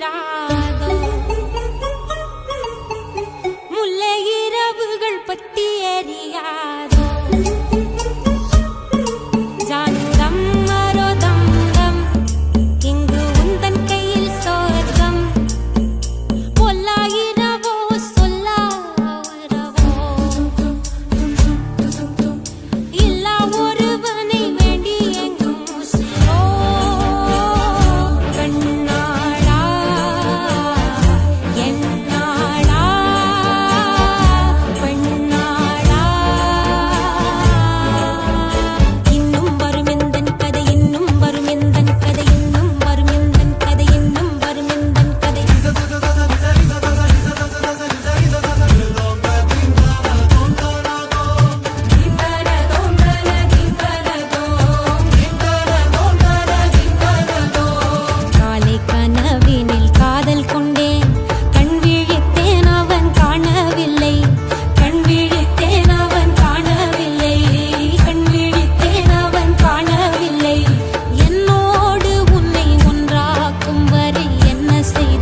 தீராதோ முல்லை இரவுகள் பத்தி எரியாதோ ஜானுரம் மரோதம் இங்கு உந்தன் கையில் சொர்க்கம் பொல்லாயிரவோ சொல்லாரவோ இல்லா ஒருவனை வேண்டி எங்கும் உசிரோ கண்ணாளா என்னாளா பெண்ணாளா இன்னும் வரும் எந்தன் கதை இன்னும் வரும் எந்தன் கதை இன்னும் வரும் எந்தன் கதை இன்னும் வரும் எந்தன் கதை காலை கனவினில் காதல் கொண்டேன் கண் விழித்தேன் அவன் காணவில்லை கண் விழித்தேன் அவன் காணவில்லை கண் விழித்தேன் அவன் காணவில்லை என்னோடு உன்னை ஒன்றாக்கும் வரை என்ன செய்த